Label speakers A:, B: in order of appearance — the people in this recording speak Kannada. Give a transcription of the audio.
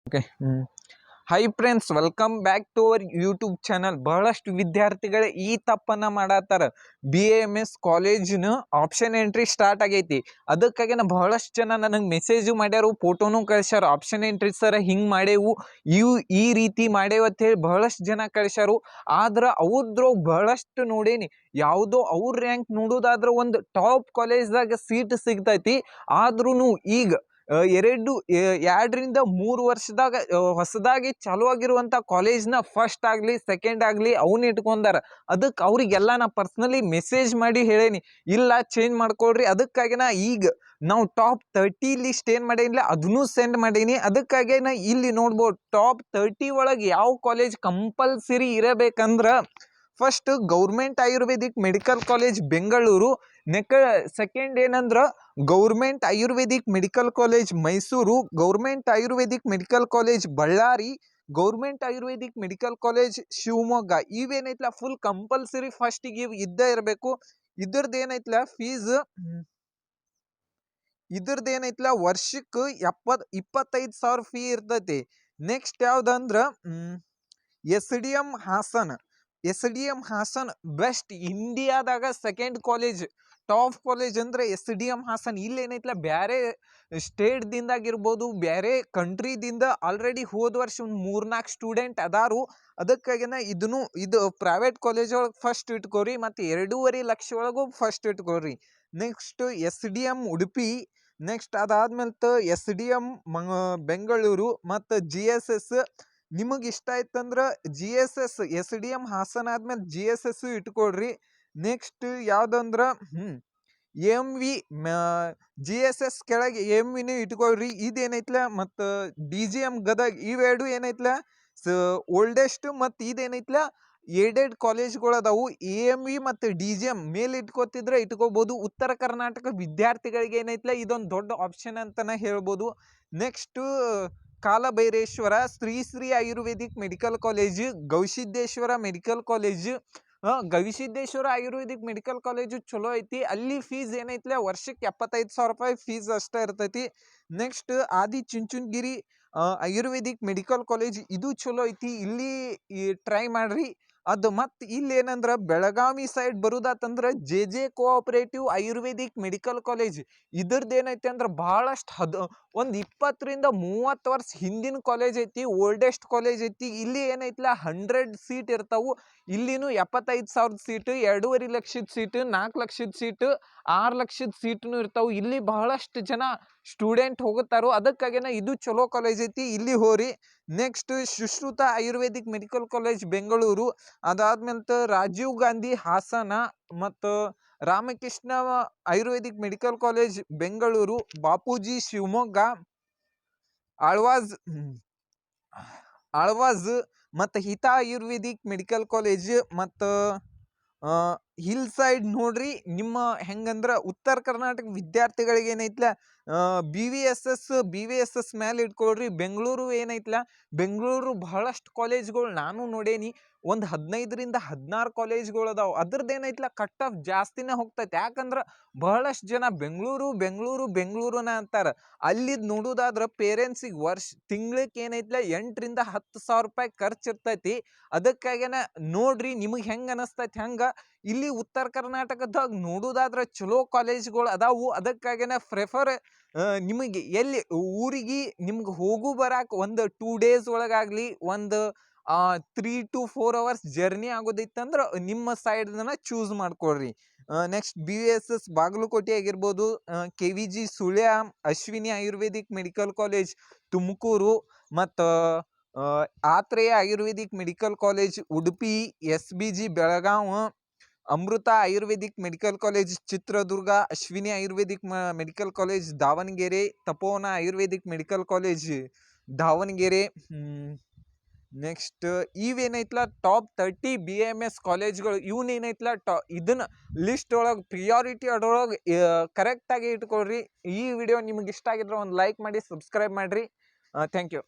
A: Okay. Hi friends, welcome back to our YouTube channel. ಬಹಳಷ್ಟು ವಿದ್ಯಾರ್ಥಿಗಳು ಈ ತಪ್ಪನ್ನ ಮಾಡತ್ತಾರ. BAMS ಕಾಲೇಜ್ನ ಆಪ್ಷನ್ ಎಂಟ್ರಿ ಸ್ಟಾರ್ಟ್ ಆಗೈತಿ. ಅದಕ್ಕಾಗಿ ಬಹಳಷ್ಟು ಜನ ನನಗೆ ಮೆಸೇಜು ಮಾಡ್ಯಾರು, ಫೋಟೋನು ಕಳ್ಸ್ಯಾರ. ಆಪ್ಷನ್ ಎಂಟ್ರಿ ಸರ್ ಹಿಂಗೆ ಮಾಡೇವು, ಈ ರೀತಿ ಮಾಡೇವು ಅಂತ ಹೇಳಿ ಬಹಳಷ್ಟು ಜನ ಕಳ್ಸ್ಯಾರು. ಆದ್ರೆ ಅವ್ರದ್ರೊಳಗೆ ಬಹಳಷ್ಟು ನೋಡೇನಿ, ಯಾವುದೋ ಅವ್ರ ರ್ಯಾಂಕ್ ನೋಡೋದಾದ್ರೆ ಒಂದು ಟಾಪ್ ಕಾಲೇಜ್ದಾಗ ಸೀಟ್ ಸಿಗ್ತೈತಿ. ಆದ್ರೂ ಈಗ 2-3 ವರ್ಷದಾಗ ಹೊಸದಾಗಿ ಚಾಲು ಆಗಿರುವಂತ ಕಾಲೇಜ್ನ ಫಸ್ಟ್ ಆಗಲಿ ಸೆಕೆಂಡ್ ಆಗಲಿ ಅವನ್ನ ಇಟ್ಕೊಂಡಾರ. ಅದಕ್ಕೆ ಅವ್ರಿಗೆಲ್ಲ ನಾ ಪರ್ಸ್ನಲಿ ಮೆಸೇಜ್ ಮಾಡಿ ಹೇಳೇನಿ, ಇಲ್ಲ ಚೇಂಜ್ ಮಾಡ್ಕೊಳ್ರಿ. ಅದಕ್ಕಾಗಿ ಈಗ ನಾವು ಟಾಪ್ 30 ಲಿಸ್ಟ್ ಏನು ಮಾಡೇನಿಲ್ಲ ಅದನ್ನೂ ಸೆಂಡ್ ಮಾಡೀನಿ. ಅದಕ್ಕಾಗಿ ಇಲ್ಲಿ ನೋಡ್ಬೋದು, ಟಾಪ್ 30 ಒಳಗೆ ಯಾವ ಕಾಲೇಜ್ ಕಂಪಲ್ಸರಿ ಇರಬೇಕಂದ್ರೆ first government Ayurvedic medical college Bengaluru, second ಏನಂದ್ರೆ government Ayurvedic medical college Mysuru, government Ayurvedic medical college Ballari, government Ayurvedic medical college Shivamogga. ಇವೇನೈತ್ಲ ಫುಲ್ ಕಂಪಲ್ಸರಿ ಫಸ್ಟಿಗೆ ಇದ್ದೇ ಇರಬೇಕು. ಇದ್ರದ್ದೇನೈತ್ಲ ವರ್ಷಕ್ಕೆ 25,000 ಫೀ ಇರ್ತೈತಿ. ನೆಕ್ಸ್ಟ್ ಯಾವ್ದಂದ್ರ SDM ಹಾಸನ್ ಬೆಸ್ಟ್ ಇಂಡಿಯಾದಾಗ ಸೆಕೆಂಡ್ ಕಾಲೇಜ್, ಟಾಪ್ ಕಾಲೇಜ್ ಅಂದ್ರೆ SDM ಹಾಸನ್. ಇಲ್ಲೇನೈತ್ಲ ಬ್ಯಾರೆ ಸ್ಟೇಟ್ ದಿಂದಾಗಿರ್ಬೋದು, ಬ್ಯಾರೆ ಕಂಟ್ರಿದಿಂದ ಆಲ್ರೆಡಿ ಹೋದ ವರ್ಷ ಒಂದು 3-4 ಸ್ಟೂಡೆಂಟ್ ಅದಾರು. ಅದಕ್ಕಾಗಿನ ಇದು ಪ್ರೈವೇಟ್ ಕಾಲೇಜ್ ಒಳಗೆ ಫಸ್ಟ್ ಇಟ್ಕೋರಿ, ಮತ್ತು 2.5 ಲಕ್ಷ ಒಳಗೂ first ಇಟ್ಕೋರಿ. Next SDM Udupi, next ಅದಾದ್ಮೇಲೆ SDM ಬೆಂಗಳೂರು ಮತ್ತು GSS. ನಿಮಗೆ ಇಷ್ಟ ಆಯ್ತಂದ್ರೆ GSS SDM ಹಾಸನ್ ಆದ್ಮೇಲೆ GSS ಇಟ್ಕೊಳ್ರಿ. ನೆಕ್ಸ್ಟ್ ಯಾವ್ದಂದ್ರ MV GSS ಕೆಳಗೆ MVನೂ ಇಟ್ಕೊಳ್ರಿ. ಇದೇನೈತ್ಲ ಮತ್ತು DGM ಗದಗ್, ಇವೆರಡು ಏನೈತ್ಲ ಓಲ್ಡೆಸ್ಟ್ ಮತ್ತು ಇದೇನೈತ್ಲ ಏಡೆಡ್ ಕಾಲೇಜ್ಗಳು ಅದಾವು. AMV ಮತ್ತು DGM ಮೇಲೆ ಇಟ್ಕೋತಿದ್ರೆ ಇಟ್ಕೋಬಹುದು. ಉತ್ತರ ಕರ್ನಾಟಕ ವಿದ್ಯಾರ್ಥಿಗಳಿಗೆ ಏನೈತ್ಲ ಇದೊಂದು ದೊಡ್ಡ ಆಪ್ಷನ್ ಅಂತಾನೆ ಹೇಳ್ಬೋದು. Next Kalabhaireshwara, Shri Ayurvedic medical college, Gavisiddeshwara medical college. Gavisiddeshwara Ayurvedic medical college ಚಲೋ ಐತಿ. ಅಲ್ಲಿ ಫೀಸ್ ಏನೈತ್ಲ ವರ್ಷಕ್ಕೆ 75,000 ರೂಪಾಯಿ ಫೀಸ್ ಅಷ್ಟೇ ಇರ್ತೈತಿ. Next Adichunchanagiri Ayurvedic medical college, ಇದು ಚಲೋ ಐತಿ, ಇಲ್ಲಿ ಟ್ರೈ ಮಾಡ್ರಿ. ಅದು ಮತ್ತು ಇಲ್ಲಿ ಏನಂದ್ರೆ ಬೆಳಗಾವಿ ಸೈಡ್ ಬರುದಾತಂದ್ರೆ JJ cooperative Ayurvedic medical college. ಇದ್ರದ್ದು ಏನೈತಿ ಅಂದ್ರೆ ಬಹಳಷ್ಟು ಒಂದು 20-30 ವರ್ಷ ಹಿಂದಿನ ಕಾಲೇಜ್ ಐತಿ, ಓಲ್ಡೆಸ್ಟ್ ಕಾಲೇಜ್ ಐತಿ. ಇಲ್ಲಿ ಏನೈತ್ಲ 100 ಸೀಟ್ ಇರ್ತಾವು. ಇಲ್ಲಿನೂ 75,000 ಸೀಟ್, 2.5 ಲಕ್ಷದ ಸೀಟ್, 4 ಲಕ್ಷದ ಸೀಟ್, 6 ಲಕ್ಷದ ಸೀಟ್ನು ಇರ್ತಾವು. ಇಲ್ಲಿ ಬಹಳಷ್ಟು ಜನ ಸ್ಟೂಡೆಂಟ್ ಹೋಗುತ್ತಾರೋ. ಅದಕ್ಕಾಗಿನ ಇದು ಚಲೋ ಕಾಲೇಜ್ ಐತಿ, ಇಲ್ಲಿ ಹೋರಿ. Next Sushruta Ayurvedic medical college Bengaluru, ಅದಾದ್ಮೇಲೆ ರಾಜೀವ್ ಗಾಂಧಿ ಹಾಸನ, ಮತ್ತು ರಾಮಕೃಷ್ಣ ಆಯುರ್ವೇದಿಕ್ ಮೆಡಿಕಲ್ ಕಾಲೇಜ್ ಬೆಂಗಳೂರು, ಬಾಪೂಜಿ ಶಿವಮೊಗ್ಗ, ಆಳ್ವಾಸ್ ಮತ್ತು ಹಿತಾ ಆಯುರ್ವೇದಿಕ್ ಮೆಡಿಕಲ್ ಕಾಲೇಜ್, ಮತ್ತು ಹಿಲ್ ಸೈಡ್ ನೋಡ್ರಿ. ನಿಮ್ಮ ಹೆಂಗಂದ್ರೆ ಉತ್ತರ ಕರ್ನಾಟಕ ವಿದ್ಯಾರ್ಥಿಗಳಿಗೆ ಏನೈತ್ಲ BVSS ಮೇಲೆ ಇಟ್ಕೊಳ್ರಿ. ಬೆಂಗಳೂರು ಏನೈತ್ಲ, ಬೆಂಗಳೂರು ಬಹಳಷ್ಟು ಕಾಲೇಜ್ಗಳು ನಾನು ನೋಡೇನಿ. ಒಂದು 15-16 ಕಾಲೇಜ್ಗಳು ಅದಾವೆ. ಅದ್ರದ್ದು ಏನೈತ್ಲ ಕಟ್ ಆಫ್ ಜಾಸ್ತಿನೇ ಹೋಗ್ತೈತೆ. ಯಾಕಂದ್ರೆ ಬಹಳಷ್ಟು ಜನ ಬೆಂಗಳೂರುನ ಅಂತಾರೆ. ಅಲ್ಲಿದ್ದು ನೋಡೋದಾದ್ರೆ ಪೇರೆಂಟ್ಸಿಗೆ ತಿಂಗ್ಳಿಗೆ ಏನೈತ್ಲ 8,000-10,000 ರೂಪಾಯಿ ಖರ್ಚು ಇರ್ತೈತಿ. ಅದಕ್ಕಾಗಿನ ನೋಡ್ರಿ, ನಿಮಗೆ ಹೆಂಗೆ ಅನಿಸ್ತೈತಿ ಹಂಗೆ. ಇಲ್ಲಿ ಉತ್ತರ ಕರ್ನಾಟಕದಾಗ ನೋಡೋದಾದ್ರೆ ಚಲೋ ಕಾಲೇಜ್ಗಳು ಅದಾವು. ಅದಕ್ಕಾಗಿನ ನಿಮಗೆ ಎಲ್ಲಿ ಊರಿಗೆ ನಿಮ್ಗೆ ಹೋಗು ಬರಾಕ ಒಂದು 2 ಡೇಸ್ ಒಳಗಾಗ್ಲಿ, ಒಂದು 3-4 ಅವರ್ಸ್ ಜರ್ನಿ ಆಗೋದಿತ್ತಂದ್ರೆ ನಿಮ್ಮ ಸೈಡ್ನ ಚೂಸ್ ಮಾಡ್ಕೊಳ್ರಿ. ನೆಕ್ಸ್ಟ್ BVSS ಬಾಗಲಕೋಟೆ ಆಗಿರ್ಬೋದು, KVG Sullia, Ashwini Ayurvedic medical college Tumakuru, ಮತ್ತು Atreya Ayurvedic medical college Udupi, SBG Belagavi, Amrita Ayurvedic medical college Chitradurga, Ashwini Ayurvedic medical college Davanagere, Tapovana Ayurvedic medical college Davanagere. Next ಇವೇನೈತ್ಲ ಟಾಪ್ 30 BAMS ಕಾಲೇಜ್ಗಳು. ಇವನೇನೈತ್ಲ ಇದನ್ನ ಲಿಸ್ಟ್ ಒಳಗೆ ಪ್ರಿಯಾರಿಟಿ ಅದ್ರೊಳಗೆ ಕರೆಕ್ಟಾಗಿ ಇಟ್ಕೊಳ್ರಿ. ಈ ವಿಡಿಯೋ ನಿಮಗೆ ಇಷ್ಟ ಆಗಿದ್ರೆ ಒಂದು ಲೈಕ್ ಮಾಡಿ, ಸಬ್ಸ್ಕ್ರೈಬ್ ಮಾಡಿರಿ. Thank you.